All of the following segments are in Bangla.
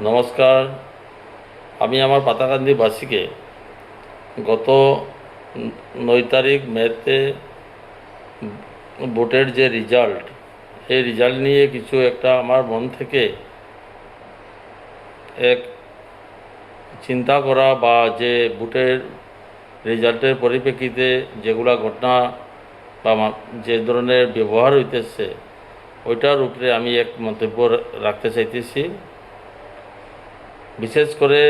নমস্কার। আমি আমার পাতাকান্দিবাসীকে গত 9 তারিখ মেতে ভোটের যে রেজাল্ট, এই রেজাল্ট নিয়ে কিছু একটা আমার মন থেকে এক চিন্তা করা বা যে ভোটের রেজাল্টের পরিপ্রেক্ষিতে যেগুলা ঘটনা বা যে ধরনের ব্যবহার হইতেছে ওইটার উপরে আমি এক মন্তব্য রাখতে চাইতেছি। বিশেষ করে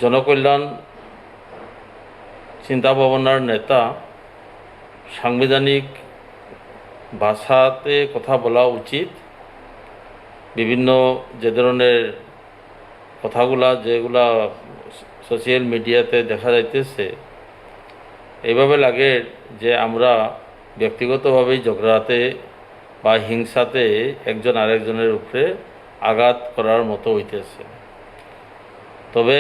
জনকল্যাণ চিন্তা ভাবনার নেতা সাংবিধানিক ভাষাতে কথা বলা উচিত। বিভিন্ন যে ধরনের কথাগুলা যেগুলা সোশ্যাল মিডিয়াতে দেখা যাইতেছে, এইভাবে লাগে যে আমরা ব্যক্তিগতভাবেই ঝগড়াতে বা হিংসাতে একজন আরেকজনের উপরে আঘাত করার মতো হইতেছে। তবে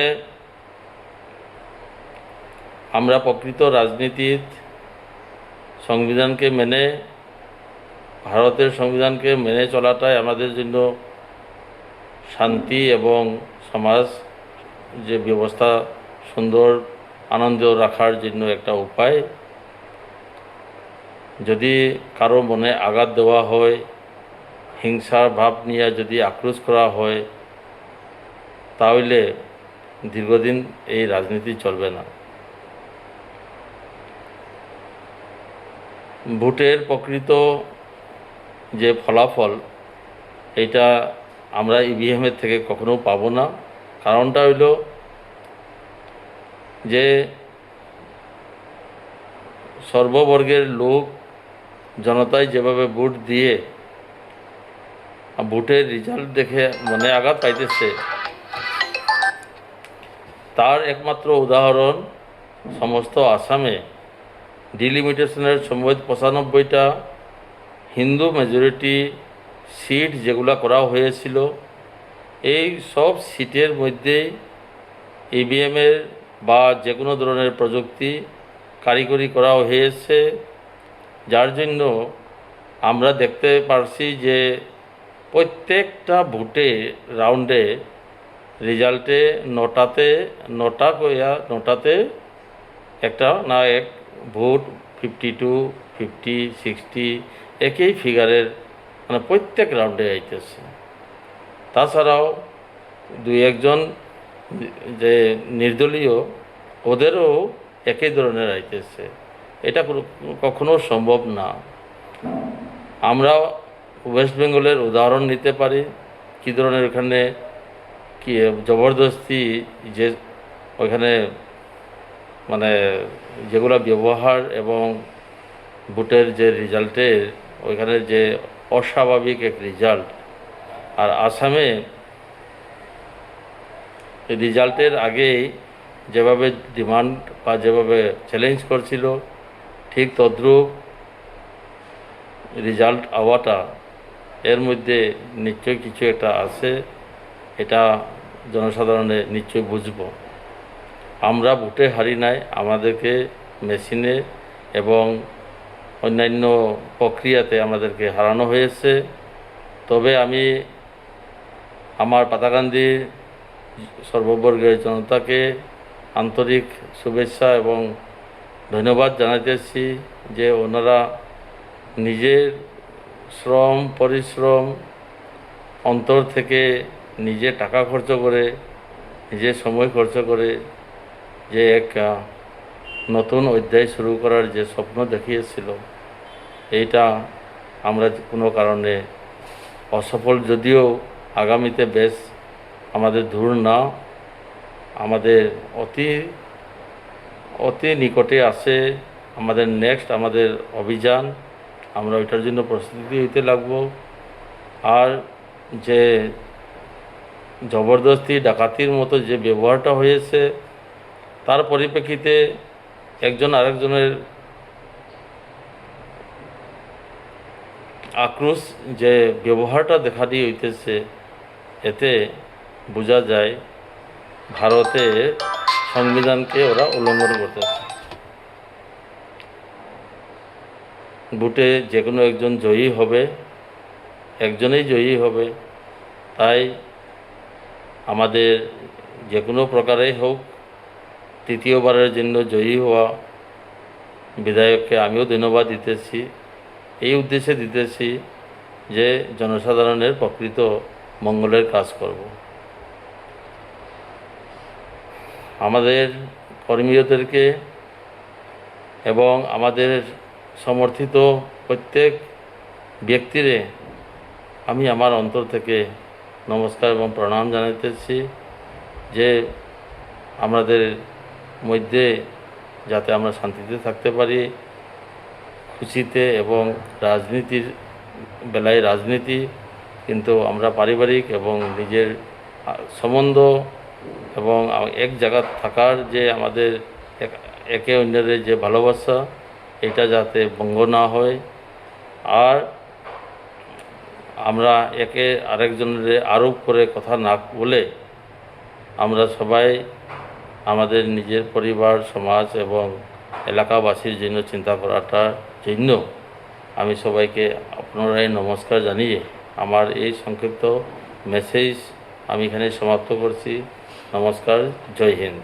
আমরা প্রকৃত রাজনীতির সংবিধানকে মেনে, ভারতের সংবিধানকে মেনে চলাটাই আমাদের জন্য শান্তি এবং সমাজ যে ব্যবস্থা সুন্দর আনন্দ রাখার জন্য একটা উপায়। যদি কারো মনে আঘাত দেওয়া হয়, হিংসার ভাব নিয়ে যদি আক্রোশ করা হয়, তাহলে দীর্ঘদিন এই রাজনীতি চলবে না। ভোটের প্রকৃত যে ফলাফল, এটা আমরা ইভিএমের থেকে কখনো পাবো না। কারণটা হইল যে সর্ববর্গের লোক জনতায় যেভাবে ভোট দিয়ে ভোটের রেজাল্ট দেখে মনে আঘাত পাইতেছে, তার একমাত্র উদাহরণ সমস্ত আসামে ডিলিমিটেশনের সময় 95টা হিন্দু মেজরিটি সিট যেগুলো করা হয়েছিল, এই সব সিটের মধ্যেই ইভিএমের বা যে কোনো ধরনের প্রযুক্তি কারিগরি করা হয়েছে, যার জন্য আমরা দেখতে পারছি যে প্রত্যেকটা ভোটে রাউন্ডে রেজাল্টে নটাতে একটা না এক ভোট 52, 50, 60 একই ফিগারের মানে প্রত্যেক রাউন্ডে আইতেছে। তাছাড়াও দুই একজন যে নির্দলীয়, ওদেরও একই ধরনের আইতেছে। এটা কখনো সম্ভব না। আমরা ওয়েস্ট বেঙ্গলের উদাহরণ নিতে পারি, কী ধরনের ওখানে কি জবরদস্তি যে ওইখানে মানে যেগুলো ব্যবহার এবং ভোটের যে রেজাল্টের ওইখানে যে অস্বাভাবিক এক রেজাল্ট। আর আসামে রেজাল্টের আগেই যেভাবে ডিমান্ড বা যেভাবে চ্যালেঞ্জ করছিল, ঠিক তদ্রূপ রেজাল্ট আওয়াটা এর মধ্যে নিশ্চয়ই কিছু একটা আছে। এটা জনসাধারণে নিশ্চয়ই বুঝব। আমরা ভোটে হারি নাই, আমাদেরকে মেশিনে এবং অন্যান্য প্রক্রিয়াতে আমাদেরকে হারানো হয়েছে। তবে আমি আমার পাতাকান্দির সর্ববর্গের জনতাকে আন্তরিক শুভেচ্ছা এবং ধন্যবাদ জানাইতেছি যে ওনারা নিজের শ্রম পরিশ্রম অন্তর থেকে নিজে টাকা খরচ করে, নিজের সময় খরচ করে যে এক নতুন অধ্যায় শুরু করার যে স্বপ্ন দেখিয়েছিল, এইটা আমরা কোনো কারণে অসফল, যদিও আগামীতে বেশ আমাদের দূর না, আমাদের অতি অতি নিকটে আছে আমাদের নেক্সট আমাদের অভিযান। আমরা ওইটার জন্য প্রস্তুতি হইতে লাগবো। আর যে জবরদস্তি ডাকাতির মতো যে ব্যবহারটা হয়েছে, তার পরিপ্রেক্ষিতে একজন আরেকজনের আক্রোশ যে ব্যবহারটা দেখা দিয়ে হইতেছে, এতে বোঝা যায় ভারতের সংবিধানকে ওরা উল্লঙ্ঘন করতেছে। ভোটে যে কোনো একজন জয়ী হবে, একজনেই জয়ী হবে। তাই আমাদের যে কোনো প্রকারেই হোক তৃতীয়বারের জন্য জয়ী হওয়া বিধায়ককে আমিও ধন্যবাদ দিতেছি। এই উদ্দেশ্যে দিতেছি যে জনসাধারণের প্রকৃত মঙ্গলের কাজ করব। আমাদের কর্মীদেরকে এবং আমাদের সমর্থিত প্রত্যেক ব্যক্তিরে আমি আমার অন্তর থেকে নমস্কার এবং প্রণাম জানাইতেছি যে আমাদের মধ্যে যাতে আমরা শান্তিতে থাকতে পারি, খুশিতে, এবং রাজনীতির বেলায় রাজনীতি, কিন্তু আমরা পারিবারিক এবং নিজের সম্বন্ধ এবং এক জায়গা থাকার যে আমাদের একে অন্যের যে ভালোবাসা, এটা যাতে ভঙ্গ না হয়, আর আমরা একে আরেকজনের আরোপ করে কথা না বলে আমরা সবাই আমাদের নিজের পরিবার, সমাজ এবং এলাকাবাসীর জন্য চিন্তা করাটার জন্য আমি সবাইকে আপনারাই নমস্কার জানিয়ে আমার এই সংক্ষিপ্ত মেসেজ আমি এখানে সমাপ্ত করছি। নমস্কার, জয় হিন্দ।